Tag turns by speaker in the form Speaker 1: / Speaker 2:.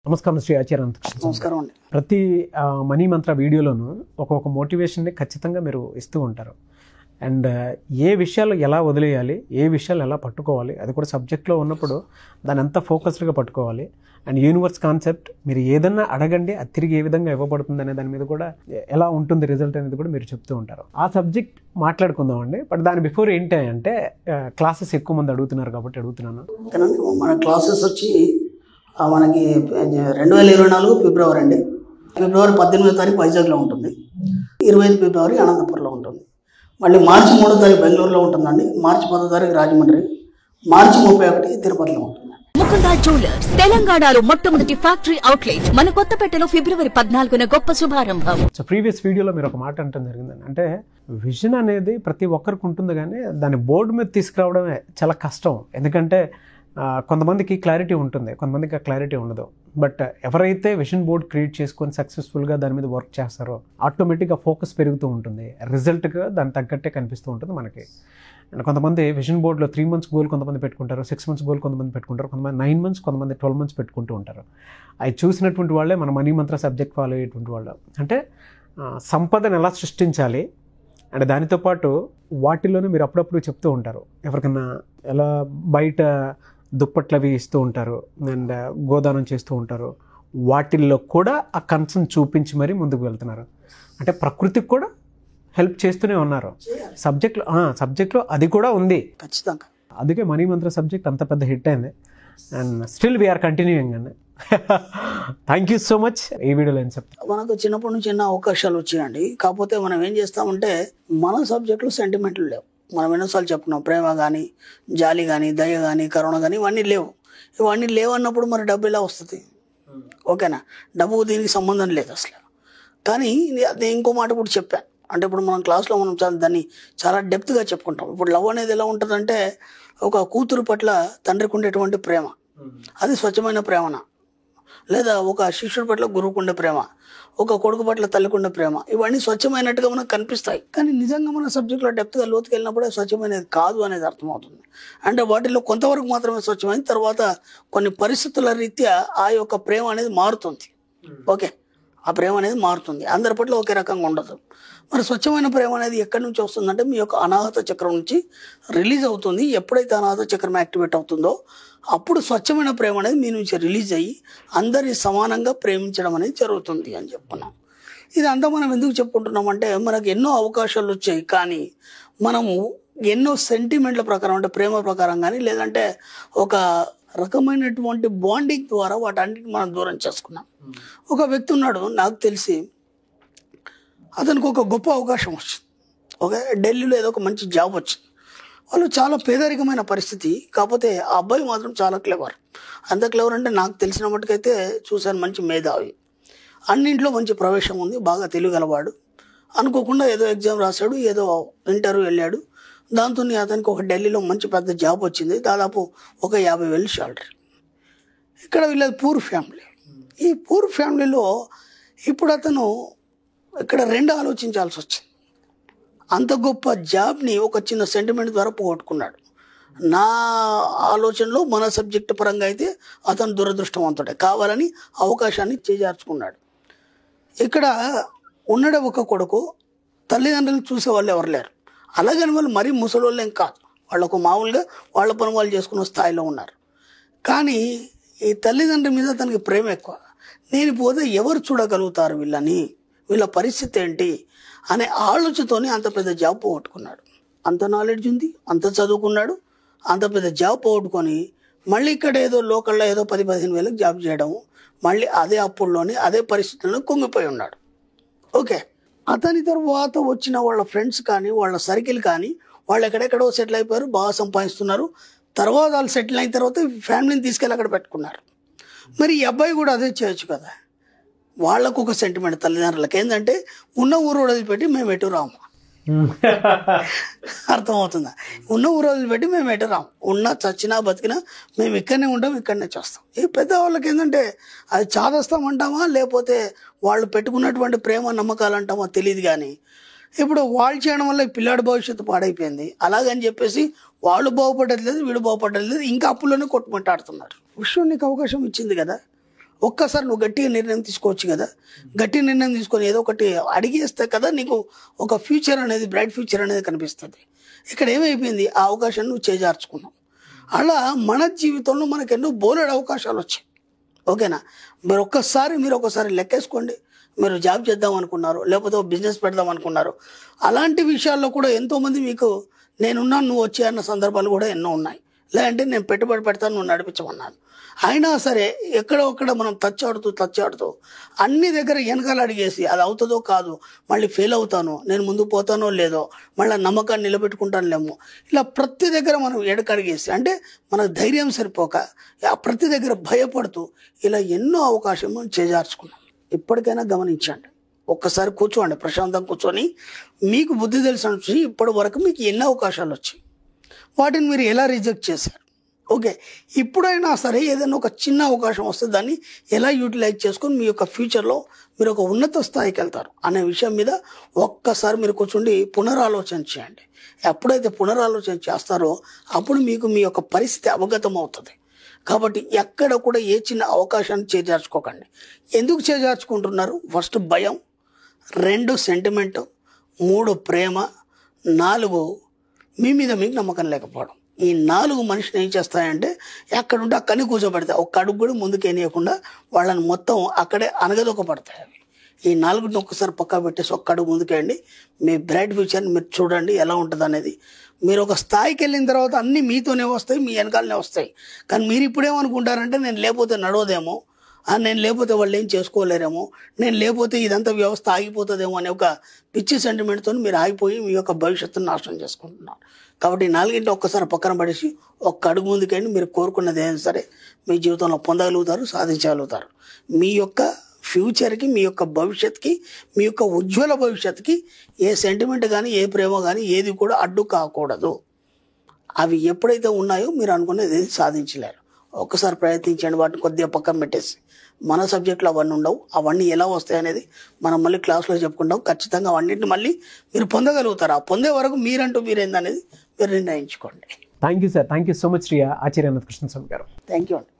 Speaker 1: నమస్కారం శ్రీ ఆచార్య అంతకృష్ణ.
Speaker 2: నమస్కారం అండి.
Speaker 1: ప్రతి మనీ మంత్ర వీడియోలోనూ ఒక్కొక్క మోటివేషన్ని ఖచ్చితంగా మీరు ఇస్తూ ఉంటారు. అండ్ ఏ విషయాలు ఎలా వదిలేయాలి, ఏ విషయాలు ఎలా పట్టుకోవాలి, అది కూడా సబ్జెక్ట్లో ఉన్నప్పుడు దాన్ని ఎంత ఫోకస్డ్గా పట్టుకోవాలి. అండ్ యూనివర్స్ కాన్సెప్ట్, మీరు ఏదన్నా అడగండి అది తిరిగి ఏ విధంగా ఇవ్వబడుతుంది అనే దాని మీద కూడా ఎలా ఉంటుంది రిజల్ట్ అనేది కూడా మీరు చెప్తూ ఉంటారు. ఆ సబ్జెక్ట్ మాట్లాడుకుందామండి. బట్ దాని బిఫోర్ ఏంటి అంటే క్లాసెస్ ఎక్కువ మంది అడుగుతున్నారు కాబట్టి అడుగుతున్నాను.
Speaker 2: మన క్లాసెస్ వచ్చి మనకి 2024 ఫిబ్రవరి అండి. ఫిబ్రవరి 18వ తారీఖు వైజాగ్లో ఉంటుంది, 25 ఫిబ్రవరి అనంతపురంలో ఉంటుంది. మళ్ళీ మార్చి 3వ తారీఖు బెంగళూరులో ఉంటుందండి, మార్చి 10వ తారీఖు రాజమండ్రి, మార్చి 31 తిరుపతిలో ఉంటుంది.
Speaker 3: ముకుందా జ్యువెలర్స్ తెలంగాణలో మొట్టమొదటి ఫ్యాక్టరీ అవుట్లెట్ మన కొత్తపేటలో ఫిబ్రవరి 14న గొప్ప శుభారంభం.
Speaker 1: సో ప్రీవియస్ వీడియోలో మీరు ఒక మాట అంటం జరిగిందండి. అంటే విజన్ అనేది ప్రతి ఒక్కరికి ఉంటుంది, కానీ దాన్ని బోర్డు మీద తీసుకురావడమే చాలా కష్టం. ఎందుకంటే కొంతమందికి క్లారిటీ ఉంటుంది, కొంతమందికి ఆ క్లారిటీ ఉండదు. బట్ ఎవరైతే విజన్ బోర్డ్ క్రియేట్ చేసుకొని సక్సెస్ఫుల్గా దాని మీద వర్క్ చేస్తారో ఆటోమేటిక్గా ఫోకస్ పెరుగుతూ ఉంటుంది, రిజల్ట్గా దాని తగ్గట్టే కనిపిస్తూ ఉంటుంది మనకి. అండ్ కొంతమంది విజన్ బోర్డ్లో 3 months గోల్ కొంతమంది పెట్టుకుంటారు, 6 months గోల్ కొంతమంది పెట్టుకుంటారు, కొంతమంది 9 months, కొంతమంది 12 months పెట్టుకుంటూ ఉంటారు. అవి చూసినటువంటి వాళ్ళే మన మనీ మంత్ర సబ్జెక్ట్ ఫాలో అయ్యేటువంటి వాళ్ళు. అంటే సంపదను ఎలా సృష్టించాలి అండ్ దానితో పాటు వాటిల్లోనే మీరు అప్పుడప్పుడు చెప్తూ ఉంటారు, ఎవరికన్నా ఎలా బయట దుప్పట్లు అవి ఇస్తూ ఉంటారు అండ్ గోదానం చేస్తూ ఉంటారు. వాటిల్లో కూడా ఆ కన్సర్న్ చూపించి మరీ ముందుకు వెళ్తున్నారు. అంటే ప్రకృతికి కూడా హెల్ప్ చేస్తూనే ఉన్నారు. సబ్జెక్ట్లో అది కూడా ఉంది
Speaker 2: ఖచ్చితంగా.
Speaker 1: అందుకే మనీ మంత్ర సబ్జెక్ట్ అంత పెద్ద హిట్ అయింది. అండ్ స్టిల్ వీఆర్ కంటిన్యూయింగ్ అండి. Thank you so much. ఈ వీడియోలో ఏం చెప్తాను,
Speaker 2: మనకు చిన్నప్పటి నుంచి ఎన్నో అవకాశాలు వచ్చాయండి. కాకపోతే మనం ఏం చేస్తామంటే మన సబ్జెక్టులో సెంటిమెంట్లు లేవు. మనం ఎన్నోసార్లు చెప్పుకున్నాం, ప్రేమ కానీ, జాలి కానీ, దయ కానీ, కరుణ కానీ ఇవన్నీ లేవు. ఇవన్నీ లేవన్నప్పుడు మరి డబ్బు ఎలా వస్తుంది? ఓకేనా, డబ్బుకు దీనికి సంబంధం లేదు అసలు. కానీ అది ఇంకో మాట కూడా చెప్పాను. అంటే ఇప్పుడు మనం క్లాస్లో మనం దాన్ని చాలా డెప్త్గా చెప్పుకుంటాం. ఇప్పుడు లవ్ అనేది ఎలా ఉంటుందంటే, ఒక కూతురు పట్ల తండ్రికి ఉండేటువంటి ప్రేమ, అది స్వచ్ఛమైన ప్రేమన, లేదా ఒక శిష్యుడి పట్ల గురువుకు ఉండే ప్రేమ, ఒక కొడుకు పట్ల తల్లికి ఉండే ప్రేమ, ఇవన్నీ స్వచ్ఛమైనట్టుగా మనకు కనిపిస్తాయి. కానీ నిజంగా మన సబ్జెక్ట్లో డెప్త్గా లోతుకి వెళ్ళినప్పుడే స్వచ్ఛమైనది కాదు అనేది అర్థమవుతుంది. అంటే వాటిలో కొంతవరకు మాత్రమే స్వచ్ఛమైంది, తర్వాత కొన్ని పరిస్థితుల రీత్యా ఆ యొక్క ప్రేమ అనేది మారుతుంది. ఓకే, ఆ ప్రేమ అనేది మారుతుంది, అందరి పట్ల ఒకే రకంగా ఉండదు. మరి స్వచ్ఛమైన ప్రేమ అనేది ఎక్కడి నుంచి వస్తుందంటే మీ యొక్క అనాహత చక్రం నుంచి రిలీజ్ అవుతుంది. ఎప్పుడైతే అనాహత చక్రం యాక్టివేట్ అవుతుందో అప్పుడు స్వచ్ఛమైన ప్రేమ అనేది మీ నుంచి రిలీజ్ అయ్యి అందరినీ సమానంగా ప్రేమించడం అనేది జరుగుతుంది అని చెప్పుకున్నాం. ఇదంతా మనం ఎందుకు చెప్పుకుంటున్నామంటే, మనకు ఎన్నో అవకాశాలు వచ్చాయి, కానీ మనము ఎన్నో సెంటిమెంట్ల ప్రకారం, అంటే ప్రేమ ప్రకారం కానీ, లేదంటే ఒక రకమైనటువంటి బాండింగ్ ద్వారా వాటన్నిటిని మనం దూరం చేసుకున్నాం. ఒక వ్యక్తి ఉన్నాడు, నాకు తెలిసి అతనికి ఒక గొప్ప అవకాశం వచ్చింది. ఓకే, ఢిల్లీలో ఏదో ఒక మంచి జాబ్ వచ్చింది. వాళ్ళు చాలా పేదరికమైన పరిస్థితి, కాకపోతే ఆ అబ్బాయి మాత్రం చాలా క్లెవర్. అంత క్లెవర్ అంటే నాకు తెలిసిన మట్టుకైతే చూశాను, మంచి మేధావి, అన్నింట్లో మంచి ప్రవేశం ఉంది, బాగా తెలియగలవాడు. అనుకోకుండా ఏదో ఎగ్జామ్ రాశాడు, ఏదో ఇంటర్వ్యూ వెళ్ళాడు, దాంతో అతనికి ఒక ఢిల్లీలో మంచి పెద్ద జాబ్ వచ్చింది, దాదాపు ఒక 50,000 శాలరీ. ఇక్కడ వీళ్ళది పూర్ ఫ్యామిలీ. ఈ పూర్ ఫ్యామిలీలో ఇప్పుడు అతను ఇక్కడ 2 ఆలోచించాల్సి వచ్చింది. అంత గొప్ప జాబ్ని ఒక చిన్న సెంటిమెంట్ ద్వారా పోగొట్టుకున్నాడు. నా ఆలోచనలో మన సబ్జెక్టు పరంగా అయితే అతను దురదృష్టవంతుడే, కావాలని అవకాశాన్ని చేజార్చుకున్నాడు. ఇక్కడ ఉన్నడే ఒక కొడుకు, తల్లిదండ్రులు చూసే వాళ్ళు ఎవరు లేరు. అలాగని వాళ్ళు మరీ ముసలోళ్ళేం కాదు, వాళ్ళకు మామూలుగా వాళ్ళ పని వాళ్ళు చేసుకున్న స్థాయిలో ఉన్నారు. కానీ ఈ తల్లిదండ్రుల మీద తనకి ప్రేమ ఎక్కువ. నేను పోతే ఎవరు చూడగలుగుతారు వీళ్ళని, వీళ్ళ పరిస్థితి ఏంటి అనే ఆలోచనతోనే అంత పెద్ద జాబ్ పోగొట్టుకున్నాడు. అంత నాలెడ్జ్ ఉంది, అంత చదువుకున్నాడు, అంత పెద్ద జాబ్ పోగొట్టుకొని మళ్ళీ ఇక్కడ ఏదో లోకల్లో ఏదో 10-15 వేలకు జాబ్ చేయడం, మళ్ళీ అదే అప్పుల్లోనే అదే పరిస్థితుల్లో కుంగిపోయి ఉన్నాడు. ఓకే, అతని తర్వాత వచ్చిన వాళ్ళ ఫ్రెండ్స్ కానీ, వాళ్ళ సర్కిల్ కానీ, వాళ్ళు ఎక్కడెక్కడో సెటిల్ అయిపోయారు, బాగా సంపాదిస్తున్నారు. తర్వాత వాళ్ళు సెటిల్ అయిన తర్వాత ఫ్యామిలీని తీసుకెళ్ళి అక్కడ పెట్టుకున్నారు. మరి ఈ అబ్బాయి కూడా అదే చేయొచ్చు కదా. వాళ్ళకు ఒక సెంటిమెంట్ తల్లిదండ్రులకి ఏంటంటే, ఉన్న ఊరు వదిలిపెట్టి మేము ఎటు రాము. అర్థమవుతుందా? ఉన్న ఊరు వదిలిపెట్టి మేము ఎటు రాము, ఉన్నా చచ్చినా బతికినా మేము ఇక్కడనే ఉంటాం, ఇక్కడనే చేస్తాం. ఈ పెద్దవాళ్ళకి ఏంటంటే అది చాదస్తామంటామా, లేకపోతే వాళ్ళు పెట్టుకున్నటువంటి ప్రేమ నమ్మకాలు అంటామా తెలియదు. కానీ ఇప్పుడు వాళ్ళు చేయడం వల్ల ఈ పిల్లాడి భవిష్యత్తు పాడైపోయింది. అలాగని చెప్పేసి వాళ్ళు బాగుపడట్లేదు, వీడు బాగుపడట్లేదు, ఇంకా అప్పుల్లోనే కొట్టుమంటాడుతున్నారు. విశ్వం నీకు అవకాశం ఇచ్చింది కదా, ఒక్కసారి నువ్వు గట్టిగా నిర్ణయం తీసుకోవచ్చు కదా. గట్టి నిర్ణయం తీసుకొని ఏదో ఒకటి అడిగేస్తే కదా నీకు ఒక ఫ్యూచర్ అనేది, బ్రైట్ ఫ్యూచర్ అనేది కనిపిస్తుంది. ఇక్కడ ఏమైపోయింది, ఆ అవకాశాన్ని నువ్వు చేజార్చుకున్నావు. అలా మన జీవితంలో మనకు ఎన్నో బోలెడు అవకాశాలు వచ్చాయి. ఓకేనా, మీరు ఒకసారి లెక్కేసుకోండి. మీరు జాబ్ చేద్దాం అనుకున్నారు, లేకపోతే బిజినెస్ పెడదాం అనుకున్నారు. అలాంటి విషయాల్లో కూడా ఎంతోమంది మీకు నేనున్నాను నువ్వు వచ్చే అన్న సందర్భాలు కూడా ఎన్నో ఉన్నాయి. లేదంటే నేను పెట్టుబడి పెడతాను నువ్వు నడిపించమన్నాను. అయినా సరే ఎక్కడొక్కడ మనం తచ్చాడుతూ అన్ని దగ్గర వెనకాల అడిగేసి అది అవుతుందో కాదు, మళ్ళీ ఫెయిల్ అవుతాను, నేను ముందు పోతానో లేదో, మళ్ళీ నమ్మకాన్ని నిలబెట్టుకుంటానులేమో, ఇలా ప్రతి దగ్గర మనం ఎడకడిగేసి, అంటే మనకు ధైర్యం సరిపోక ప్రతి దగ్గర భయపడుతూ ఇలా ఎన్నో అవకాశం మనం చేజార్చుకున్నాం. ఇప్పటికైనా గమనించండి, ఒక్కసారి కూర్చోండి, ప్రశాంతంగా కూర్చొని మీకు బుద్ధి తెలిసిన నుంచి ఇప్పటి వరకు మీకు ఎన్నో అవకాశాలు వచ్చాయి, వాటిని మీరు ఎలా రిజెక్ట్ చేశారు. ఓకే, ఇప్పుడైనా సరే ఏదైనా ఒక చిన్న అవకాశం వస్తే దాన్ని ఎలా యూటిలైజ్ చేసుకొని మీ యొక్క ఫ్యూచర్లో మీరు ఒక ఉన్నత స్థాయికి వెళ్తారు అనే విషయం మీద ఒక్కసారి మీరు కూర్చుండి పునరాలోచన చేయండి. ఎప్పుడైతే పునరాలోచన చేస్తారో అప్పుడు మీకు మీ యొక్క పరిస్థితి అవగతం అవుతుంది. కాబట్టి ఎక్కడ కూడా ఏ చిన్న అవకాశాన్ని చేజార్చుకోకండి. ఎందుకు చేజార్చుకుంటున్నారు? ఫస్ట్ భయం, 2 సెంటిమెంట్, 3 ప్రేమ, 4 మీ మీద మీకు నమ్మకం లేకపోవడం. ఈ 4 మనిషిని ఏం చేస్తాయంటే ఎక్కడుంటే అక్కడనే కూర్చోబెడతాయి. ఒక్క అడుగు కూడా ముందుకు వేయకుండా వాళ్ళని మొత్తం అక్కడే అనగదొక్కపడతాయి అవి. ఈ 4ని ఒక్కసారి పక్కా పెట్టేసి ఒక్క అడుగు ముందుకేయండి. మీ బ్రైట్ ఫ్యూచర్ని మీరు చూడండి ఎలా ఉంటుంది అనేది. మీరు ఒక స్థాయికి వెళ్ళిన తర్వాత అన్నీ మీతోనే వస్తాయి, మీ వెనకాలనే వస్తాయి. కానీ మీరు ఇప్పుడేమనుకుంటారంటే నేను లేకపోతే నడవదేమో, నేను లేకపోతే వాళ్ళు ఏం చేసుకోలేరేమో, నేను లేకపోతే ఇదంతా వ్యవస్థ ఆగిపోతుందేమో అనే ఒక పిచ్చి సెంటిమెంట్తో మీరు ఆగిపోయి మీ యొక్క భవిష్యత్తును నాశనం చేసుకుంటున్నారు. కాబట్టి 4 ఒక్కసారి పక్కన పడేసి ఒక్క అడుగు ముందుకండి. మీరు కోరుకున్నది ఏదైనా సరే మీ జీవితంలో పొందగలుగుతారు, సాధించగలుగుతారు. మీ యొక్క ఫ్యూచర్కి, మీ యొక్క భవిష్యత్తుకి, మీ యొక్క ఉజ్వల భవిష్యత్తుకి ఏ సెంటిమెంట్ కానీ, ఏ ప్రేమ కానీ ఏది కూడా అడ్డు కాకూడదు. అవి ఎప్పుడైతే ఉన్నాయో మీరు అనుకునేది ఏది సాధించలేరు. ఒక్కసారి ప్రయత్నించండి, వాటిని కొద్దిగా పక్కన పెట్టేసి. మన సబ్జెక్టులో అవన్నీ ఉండవు. అవన్నీ ఎలా వస్తాయి అనేది మనం మళ్ళీ క్లాస్లో చెప్పుకుంటాం. ఖచ్చితంగా అవన్నింటిని మళ్ళీ మీరు పొందగలుగుతారు. ఆ పొందే వరకు మీరేందనేది మీరు నిర్ణయించుకోండి.
Speaker 1: Thank you sir, thank you so much Shri Acharya Anantakrishna Swami garu.
Speaker 2: Thank you అండి.